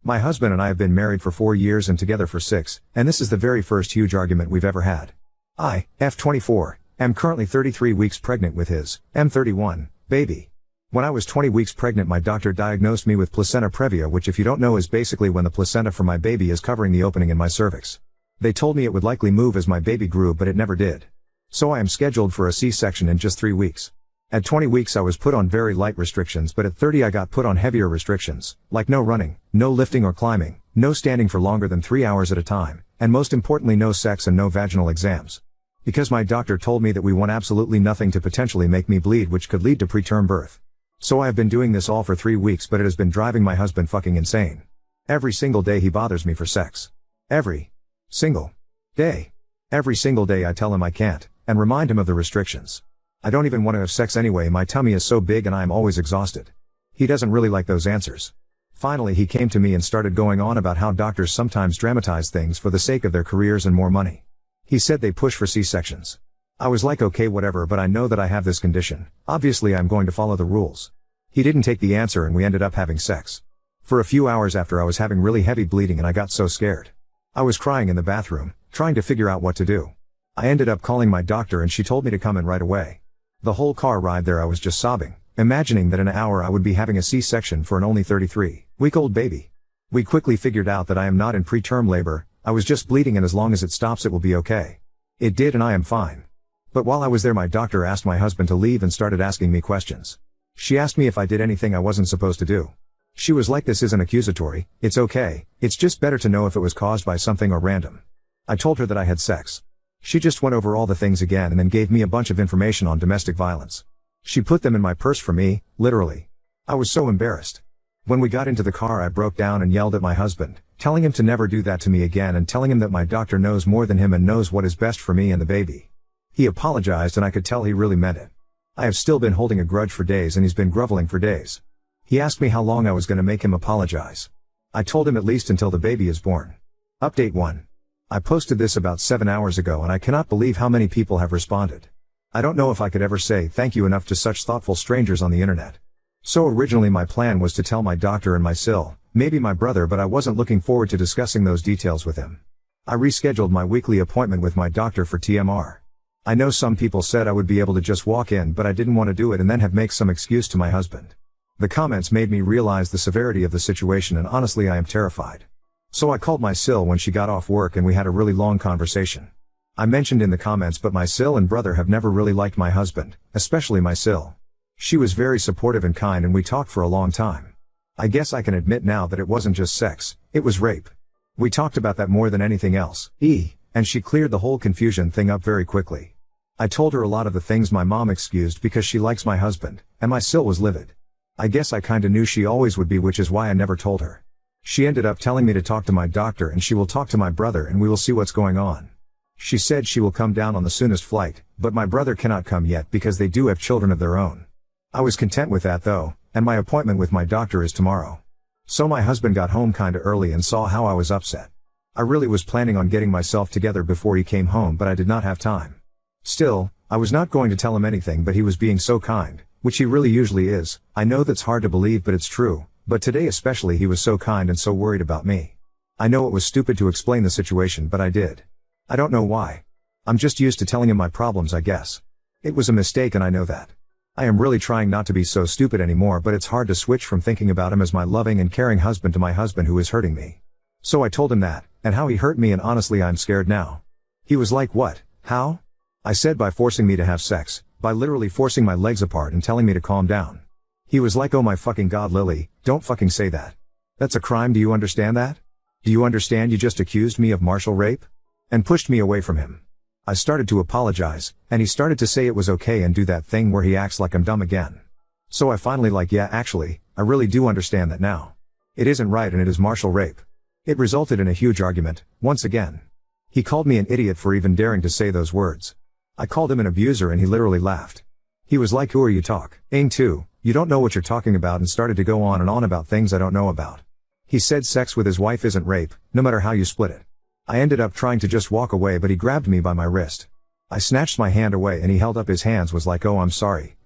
My husband and I have been married for 4 years and together for 6, and this is the very first huge argument we've ever had. I, F24, am currently 33 weeks pregnant with his, M31, baby. When I was 20 weeks pregnant, my doctor diagnosed me with placenta previa, which, if you don't know, is basically when the placenta for my baby is covering the opening in my cervix. They told me it would likely move as my baby grew, but it never did. So I am scheduled for a C-section in just 3 weeks. At 20 weeks I was put on very light restrictions, but at 30 I got put on heavier restrictions, like no running, no lifting or climbing, no standing for longer than 3 hours at a time, and most importantly no sex and no vaginal exams. Because my doctor told me that we want absolutely nothing to potentially make me bleed, which could lead to preterm birth. So I have been doing this all for 3 weeks, but it has been driving my husband fucking insane. Every single day he bothers me for sex. Every single day. Every single day I tell him I can't, and remind him of the restrictions. I don't even want to have sex anyway, my tummy is so big and I am always exhausted. He doesn't really like those answers. Finally he came to me and started going on about how doctors sometimes dramatize things for the sake of their careers and more money. He said they push for C-sections. I was like, okay, whatever, but I know that I have this condition. Obviously I'm going to follow the rules. He didn't take the answer and we ended up having sex. For a few hours after, I was having really heavy bleeding and I got so scared. I was crying in the bathroom, trying to figure out what to do. I ended up calling my doctor and she told me to come in right away. The whole car ride there I was just sobbing, imagining that in an hour I would be having a C-section for an only 33-week-old baby. We quickly figured out that I am not in preterm labor, I was just bleeding and as long as it stops it will be okay. It did and I am fine. But while I was there my doctor asked my husband to leave and started asking me questions. She asked me if I did anything I wasn't supposed to do. She was like, this isn't accusatory, it's okay, it's just better to know if it was caused by something or random. I told her that I had sex. She just went over all the things again and then gave me a bunch of information on domestic violence. She put them in my purse for me, literally. I was so embarrassed. When we got into the car I broke down and yelled at my husband, telling him to never do that to me again and telling him that my doctor knows more than him and knows what is best for me and the baby. He apologized and I could tell he really meant it. I have still been holding a grudge for days and he's been groveling for days. He asked me how long I was going to make him apologize. I told him at least until the baby is born. Update 1. I posted this about 7 hours ago and I cannot believe how many people have responded. I don't know if I could ever say thank you enough to such thoughtful strangers on the internet. So originally my plan was to tell my doctor and my SIL, maybe my brother, but I wasn't looking forward to discussing those details with him. I rescheduled my weekly appointment with my doctor for TMR. I know some people said I would be able to just walk in, but I didn't want to do it and then make some excuse to my husband. The comments made me realize the severity of the situation and honestly I am terrified. So I called my SIL when she got off work and we had a really long conversation. I mentioned in the comments, but my SIL and brother have never really liked my husband, especially my SIL. She was very supportive and kind and we talked for a long time. I guess I can admit now that it wasn't just sex, it was rape. We talked about that more than anything else, and she cleared the whole confusion thing up very quickly. I told her a lot of the things my mom excused because she likes my husband, and my SIL was livid. I guess I kinda knew she always would be, which is why I never told her. She ended up telling me to talk to my doctor and she will talk to my brother and we will see what's going on. She said she will come down on the soonest flight, but my brother cannot come yet because they do have children of their own. I was content with that though, and my appointment with my doctor is tomorrow. So my husband got home kinda early and saw how I was upset. I really was planning on getting myself together before he came home, but I did not have time. Still, I was not going to tell him anything, but he was being so kind, which he really usually is. I know that's hard to believe, but it's true. But today especially he was so kind and so worried about me. I know it was stupid to explain the situation, but I did. I don't know why. I'm just used to telling him my problems, I guess. It was a mistake and I know that. I am really trying not to be so stupid anymore, but it's hard to switch from thinking about him as my loving and caring husband to my husband who is hurting me. So I told him that, and how he hurt me, and honestly I'm scared now. He was like, what? How? I said by forcing me to have sex, by literally forcing my legs apart and telling me to calm down. He was like, oh my fucking god, Lily, don't fucking say that. That's a crime, do you understand that? Do you understand you just accused me of martial rape? And pushed me away from him. I started to apologize, and he started to say it was okay and do that thing where he acts like I'm dumb again. So I finally like, yeah actually, I really do understand that now. It isn't right and it is martial rape. It resulted in a huge argument, once again. He called me an idiot for even daring to say those words. I called him an abuser and he literally laughed. He was like, who are you talk? Ain't too. You don't know what you're talking about, and started to go on and on about things I don't know about. He said sex with his wife isn't rape, no matter how you split it. I ended up trying to just walk away, but he grabbed me by my wrist. I snatched my hand away and he held up his hands, was like, oh I'm sorry,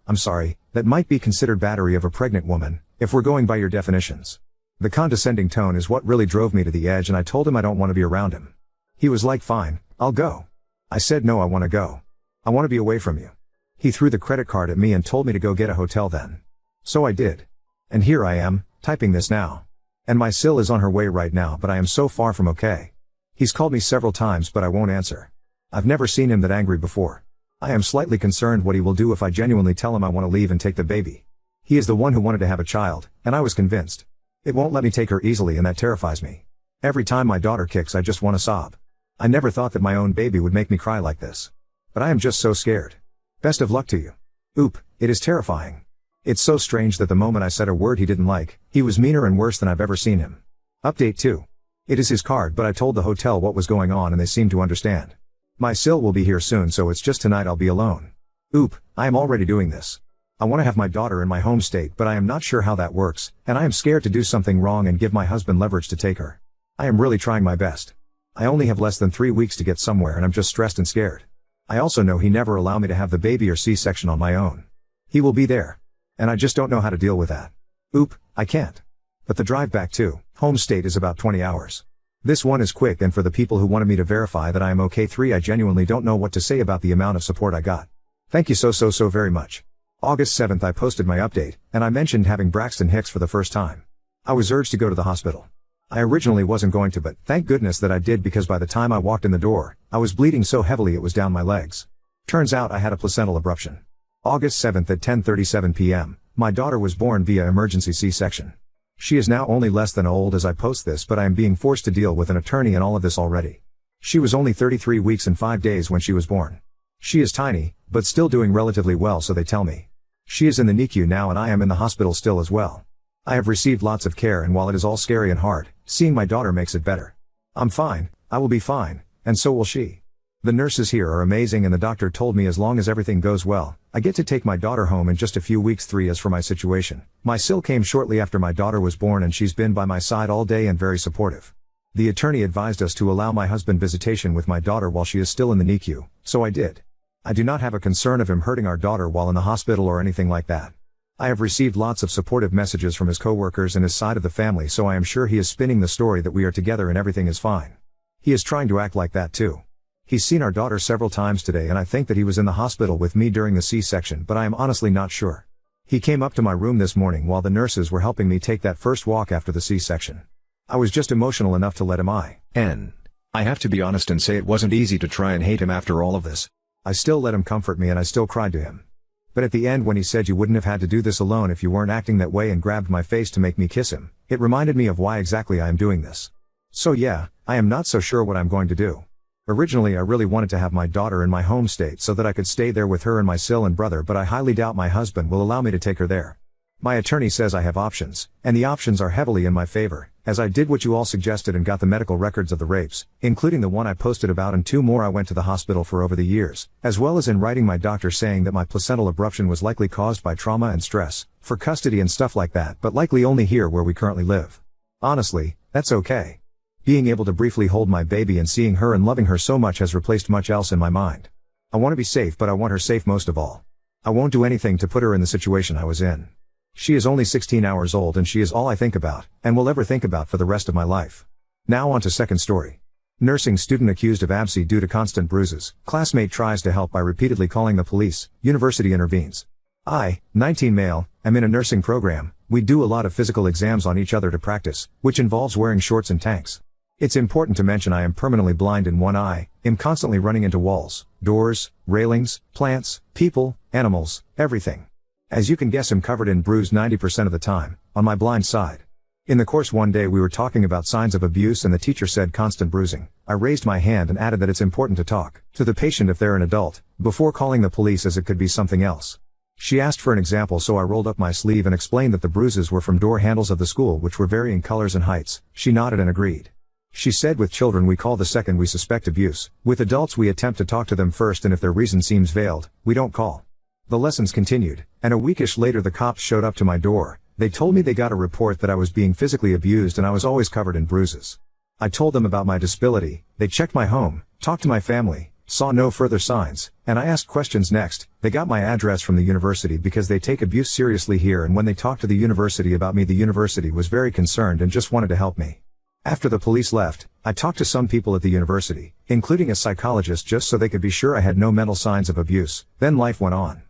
that might be considered battery of a pregnant woman, if we're going by your definitions. The condescending tone is what really drove me to the edge, and I told him I don't want to be around him. He was like, fine, I'll go. I said no, I want to go. I want to be away from you. He threw the credit card at me and told me to go get a hotel then. So I did. And here I am, typing this now. And my SIL is on her way right now, but I am so far from okay. He's called me several times but I won't answer. I've never seen him that angry before. I am slightly concerned what he will do if I genuinely tell him I want to leave and take the baby. He is the one who wanted to have a child, and I was convinced. It won't let me take her easily, and that terrifies me. Every time my daughter kicks I just want to sob. I never thought that my own baby would make me cry like this. But I am just so scared. Best of luck to you. Oop, it is terrifying. It's so strange that the moment I said a word he didn't like, he was meaner and worse than I've ever seen him. Update 2. It is his card, but I told the hotel what was going on and they seemed to understand. My SIL will be here soon, so it's just tonight I'll be alone. Oop, I am already doing this. I want to have my daughter in my home state, but I am not sure how that works, and I am scared to do something wrong and give my husband leverage to take her. I am really trying my best. I only have less than 3 weeks to get somewhere and I'm just stressed and scared. I also know he never allowed me to have the baby or C-section on my own. He will be there. And I just don't know how to deal with that. Oop, I can't. But the drive back to home state is about 20 hours. This one is quick, and for the people who wanted me to verify that I am okay 3, I genuinely don't know what to say about the amount of support I got. Thank you so very much. August 7th I posted my update, and I mentioned having Braxton Hicks for the first time. I was urged to go to the hospital. I originally wasn't going to, but thank goodness that I did, because by the time I walked in the door, I was bleeding so heavily it was down my legs. Turns out I had a placental abruption. August 7th at 10:37 p.m., my daughter was born via emergency C-section. She is now only less than old as I post this, but I am being forced to deal with an attorney and all of this already. She was only 33 weeks and 5 days when she was born. She is tiny, but still doing relatively well, so they tell me. She is in the NICU now and I am in the hospital still as well. I have received lots of care, and while it is all scary and hard, seeing my daughter makes it better. I'm fine, I will be fine, and so will she. The nurses here are amazing, and the doctor told me as long as everything goes well, I get to take my daughter home in just a few weeks. 3 As for my situation, my SIL came shortly after my daughter was born and she's been by my side all day and very supportive. The attorney advised us to allow my husband visitation with my daughter while she is still in the NICU, so I did. I do not have a concern of him hurting our daughter while in the hospital or anything like that. I have received lots of supportive messages from his coworkers and his side of the family, so I am sure he is spinning the story that we are together and everything is fine. He is trying to act like that too. He's seen our daughter several times today, and I think that he was in the hospital with me during the C-section, but I am honestly not sure. He came up to my room this morning while the nurses were helping me take that first walk after the C-section. I was just emotional enough to let him in. I have to be honest and say it wasn't easy to try and hate him after all of this. I still let him comfort me and I still cried to him. But at the end, when he said you wouldn't have had to do this alone if you weren't acting that way, and grabbed my face to make me kiss him, it reminded me of why exactly I am doing this. So yeah, I am not so sure what I'm going to do. Originally I really wanted to have my daughter in my home state so that I could stay there with her and my SIL and brother, but I highly doubt my husband will allow me to take her there. My attorney says I have options, and the options are heavily in my favor, as I did what you all suggested and got the medical records of the rapes, including the one I posted about and 2 more I went to the hospital for over the years, as well as in writing my doctor saying that my placental abruption was likely caused by trauma and stress, for custody and stuff like that, but likely only here where we currently live. Honestly, that's okay. Being able to briefly hold my baby and seeing her and loving her so much has replaced much else in my mind. I want to be safe, but I want her safe most of all. I won't do anything to put her in the situation I was in. She is only 16 hours old and she is all I think about, and will ever think about for the rest of my life. Now on to second story. Nursing student accused of ABSI due to constant bruises. Classmate tries to help by repeatedly calling the police. University intervenes. I, 19 male, am in a nursing program. We do a lot of physical exams on each other to practice, which involves wearing shorts and tanks. It's important to mention I am permanently blind in one eye, am constantly running into walls, doors, railings, plants, people, animals, everything. As you can guess, I'm covered in bruise 90% of the time, on my blind side. In the course one day we were talking about signs of abuse and the teacher said constant bruising. I raised my hand and added that it's important to talk to the patient if they're an adult, before calling the police, as it could be something else. She asked for an example, so I rolled up my sleeve and explained that the bruises were from door handles of the school, which were varying colors and heights. She nodded and agreed. She said with children we call the second we suspect abuse. With adults we attempt to talk to them first, and if their reason seems veiled, we don't call. The lessons continued, and a weekish later the cops showed up to my door. They told me they got a report that I was being physically abused and I was always covered in bruises. I told them about my disability. They checked my home, talked to my family, Saw no further signs, and I asked questions next. They got my address from the university because they take abuse seriously here, and when they talked to the university about me, the university was very concerned and just wanted to help me. After the police left, I talked to some people at the university, including a psychologist, just so they could be sure I had no mental signs of abuse. Then life went on.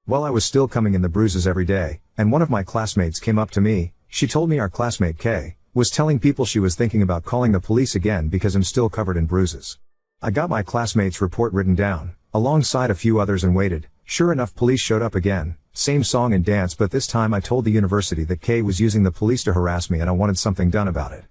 Well, I was still coming in the bruises every day, and one of my classmates came up to me. She told me our classmate Kay was telling people she was thinking about calling the police again because I'm still covered in bruises. I got my classmate's report written down, alongside a few others, and waited. Sure enough, police showed up again. Same song and dance, but this time I told the university that Kay was using the police to harass me and I wanted something done about it.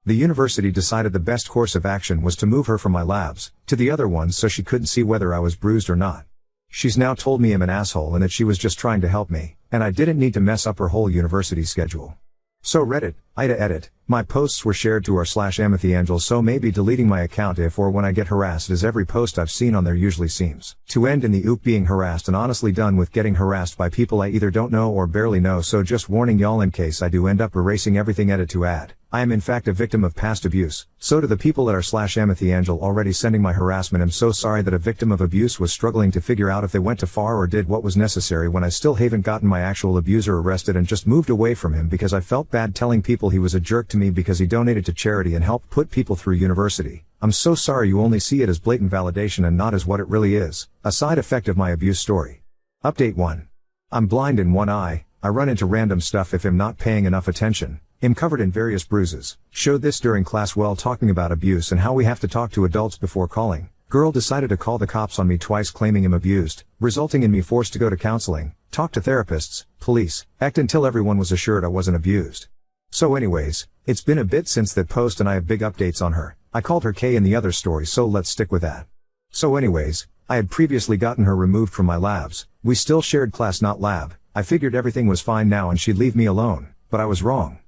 The university decided the best course of action was to move her from my labs to the other ones so she couldn't see whether I was bruised or not. She's now told me I'm an asshole and that she was just trying to help me, and I didn't need to mess up her whole university schedule. So Reddit, Ida edit, my posts were shared to r/AmothyAngel, so maybe deleting my account if or when I get harassed, as every post I've seen on there usually seems to end in the oop being harassed, and honestly done with getting harassed by people I either don't know or barely know, so just warning y'all in case I do end up erasing everything. Edit to add, I am in fact a victim of past abuse, so to the people at r/AmothyAngel already sending my harassment, I'm so sorry that a victim of abuse was struggling to figure out if they went too far or did what was necessary when I still haven't gotten my actual abuser arrested and just moved away from him because I felt bad telling people he was a jerk to me because he donated to charity and helped put people through university. I'm so sorry you only see it as blatant validation and not as what it really is, a side effect of my abuse story. Update 1. I'm blind in one eye, I run into random stuff if I'm not paying enough attention. I'm covered in various bruises. Showed this during class while talking about abuse and how we have to talk to adults before calling. Girl decided to call the cops on me twice claiming I'm abused, resulting in me forced to go to counseling, talk to therapists, police, act until everyone was assured I wasn't abused. So anyways, it's been a bit since that post and I have big updates on her. I called her Kay in the other story, so let's stick with that. So anyways, I had previously gotten her removed from my labs. We still shared class not lab. I figured everything was fine now and she'd leave me alone, but I was wrong.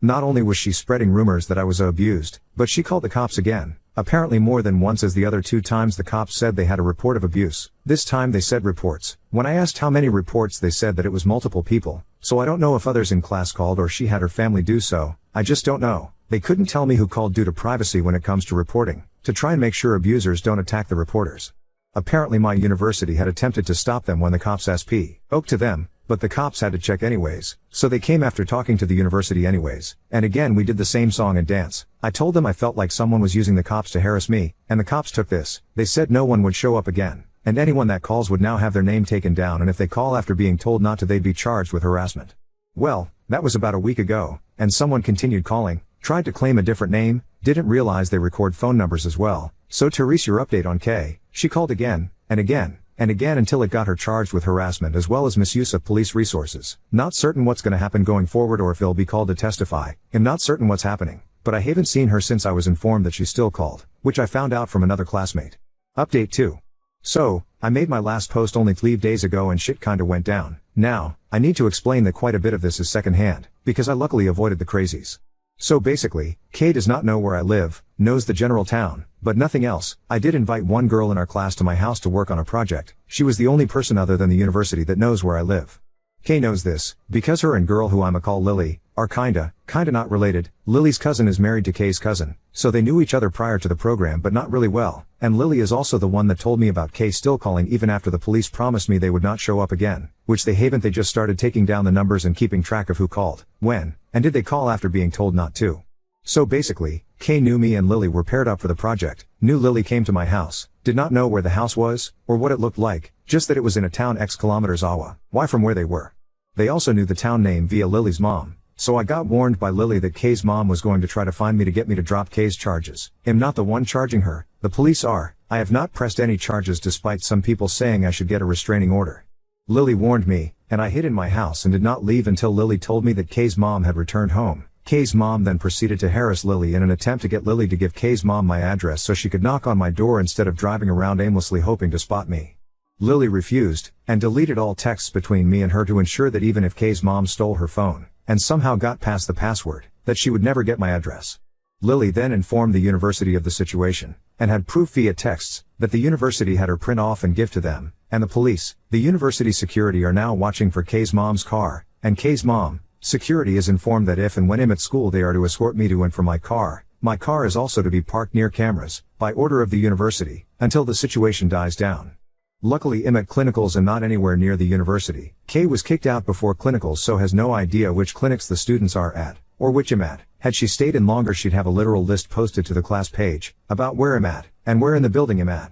Not only was she spreading rumors that I was abused, but she called the cops again, apparently more than once, as the other 2 times the cops said they had a report of abuse. This time they said reports. When I asked how many reports, they said that it was multiple people, so I don't know if others in class called or she had her family do so. I just don't know. They couldn't tell me who called due to privacy when it comes to reporting, to try and make sure abusers don't attack the reporters. Apparently my university had attempted to stop them when the cops spoke to them, but the cops had to check anyways, so they came after talking to the university anyways, and again we did the same song and dance. I told them I felt like someone was using the cops to harass me, and the cops took this. They said no one would show up again, and anyone that calls would now have their name taken down, and if they call after being told not to, they'd be charged with harassment. Well, that was about a week ago, and someone continued calling, tried to claim a different name, didn't realize they record phone numbers as well. So Therese, your update on Kay. She called again, and again, and again until it got her charged with harassment as well as misuse of police resources. Not certain what's gonna happen going forward or if they'll be called to testify. I'm not certain what's happening, but I haven't seen her since I was informed that she's still called, which I found out from another classmate. Update 2. So, I made my last post only 3 days ago and shit kinda went down. Now, I need to explain that quite a bit of this is secondhand, because I luckily avoided the crazies. So basically, Kay does not know where I live, knows the general town, but nothing else. I did invite one girl in our class to my house to work on a project. She was the only person other than the university that knows where I live. Kay knows this, because her and girl who I'ma call Lily, are kinda not related. Lily's cousin is married to Kay's cousin, so they knew each other prior to the program but not really well, and Lily is also the one that told me about Kay still calling even after the police promised me they would not show up again, which they haven't. They just started taking down the numbers and keeping track of who called, when, and did they call after being told not to. So basically, Kay knew me and Lily were paired up for the project, knew Lily came to my house, did not know where the house was, or what it looked like, just that it was in a town X kilometers away from where they were. They also knew the town name via Lily's mom, so I got warned by Lily that Kay's mom was going to try to find me to get me to drop Kay's charges. I'm not the one charging her, the police are. I have not pressed any charges despite some people saying I should get a restraining order. Lily warned me, and I hid in my house and did not leave until Lily told me that Kay's mom had returned home. Kay's mom then proceeded to harass Lily in an attempt to get Lily to give Kay's mom my address so she could knock on my door instead of driving around aimlessly hoping to spot me. Lily refused, and deleted all texts between me and her to ensure that even if Kay's mom stole her phone, and somehow got past the password, that she would never get my address. Lily then informed the university of the situation, and had proof via texts, that the university had her print off and give to them, and the police, the university security are now watching for Kay's mom's car, and Kay's mom, security is informed that if and when I'm at school they are to escort me to and from my car. My car is also to be parked near cameras, by order of the university, until the situation dies down. Luckily I'm at clinicals and not anywhere near the university. Kay was kicked out before clinicals, so has no idea which clinics the students are at, or which I'm at. Had she stayed in longer she'd have a literal list posted to the class page, about where I'm at, and where in the building I'm at.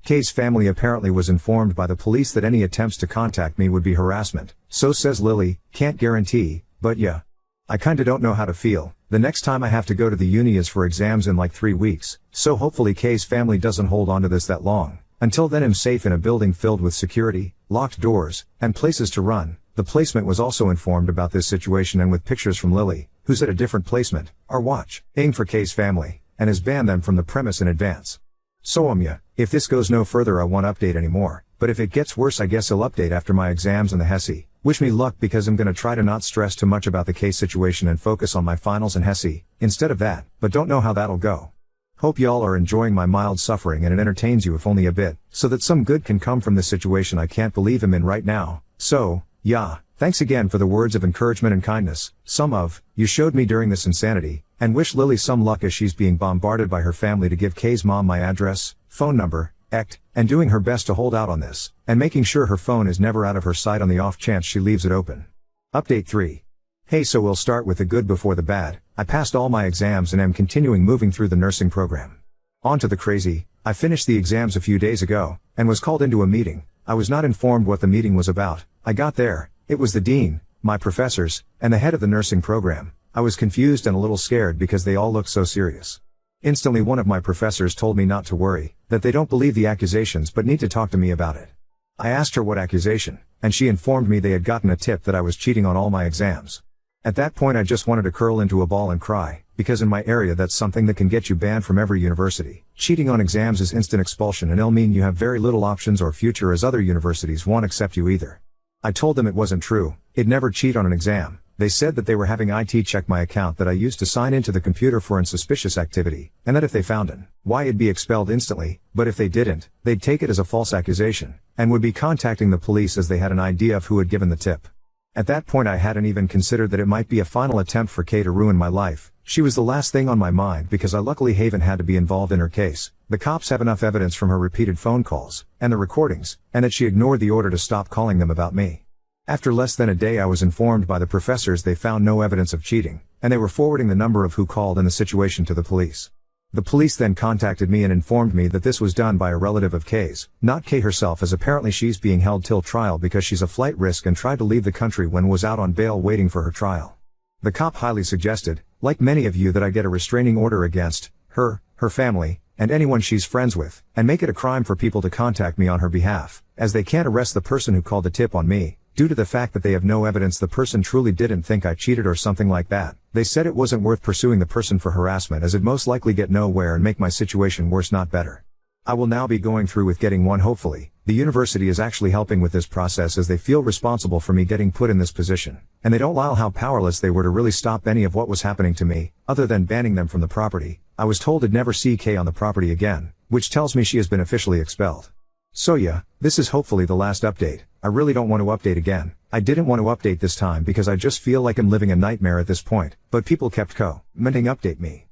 Kay's family apparently was informed by the police that any attempts to contact me would be harassment. So says Lily, can't guarantee, but yeah. I kinda don't know how to feel. The next time I have to go to the uni is for exams in like 3 weeks, so hopefully Kay's family doesn't hold on to this that long. Until then I'm safe in a building filled with security, locked doors, and places to run. The placement was also informed about this situation, and with pictures from Lily, who's at a different placement, are watching for Kay's family, and has banned them from the premise in advance. So yeah, if this goes no further I won't update anymore, but if it gets worse I guess I'll update after my exams and the HESI. Wish me luck, because I'm gonna try to not stress too much about the Kay situation and focus on my finals and HESI, instead of that, but don't know how that'll go. Hope y'all are enjoying my mild suffering and it entertains you if only a bit, so that some good can come from this situation I can't believe I'm in right now. So, yeah, thanks again for the words of encouragement and kindness, some of you showed me during this insanity, and wish Lily some luck as she's being bombarded by her family to give Kay's mom my address, phone number, and doing her best to hold out on this, and making sure her phone is never out of her sight on the off chance she leaves it open. Update 3. Hey, so we'll start with the good before the bad. I passed all my exams and am continuing moving through the nursing program. On to the crazy. I finished the exams a few days ago, and was called into a meeting. I was not informed what the meeting was about. I got there, it was the dean, my professors, and the head of the nursing program. I was confused and a little scared because they all looked so serious. Instantly one of my professors told me not to worry, that they don't believe the accusations but need to talk to me about it. I asked her what accusation, and she informed me they had gotten a tip that I was cheating on all my exams. At that point I just wanted to curl into a ball and cry, because in my area that's something that can get you banned from every university. Cheating on exams is instant expulsion, and it'll mean you have very little options or future, as other universities won't accept you either. I told them it wasn't true, I'd never cheat on an exam. They said that they were having IT check my account that I used to sign into the computer for suspicious activity, and that if they found it, why it'd be expelled instantly, but if they didn't, they'd take it as a false accusation, and would be contacting the police as they had an idea of who had given the tip. At that point I hadn't even considered that it might be a final attempt for Kay to ruin my life. She was the last thing on my mind because I luckily haven't had to be involved in her case. The cops have enough evidence from her repeated phone calls, and the recordings, and that she ignored the order to stop calling them about me. After less than a day I was informed by the professors they found no evidence of cheating, and they were forwarding the number of who called and the situation to the police. The police then contacted me and informed me that this was done by a relative of Kay's, not Kay herself, as apparently she's being held till trial because she's a flight risk and tried to leave the country when was out on bail waiting for her trial. The cop highly suggested, like many of you, that I get a restraining order against her family, and anyone she's friends with, and make it a crime for people to contact me on her behalf, as they can't arrest the person who called the tip on me, due to the fact that they have no evidence the person truly didn't think I cheated or something like that. They said it wasn't worth pursuing the person for harassment as it'd most likely get nowhere and make my situation worse, not better. I will now be going through with getting one, hopefully. The university is actually helping with this process as they feel responsible for me getting put in this position, and they don't allow how powerless they were to really stop any of what was happening to me, other than banning them from the property. I was told I'd never see Kay on the property again, which tells me she has been officially expelled. So yeah, this is hopefully the last update. I really don't want to update again. I didn't want to update this time because I just feel like I'm living a nightmare at this point, but people kept commenting update me.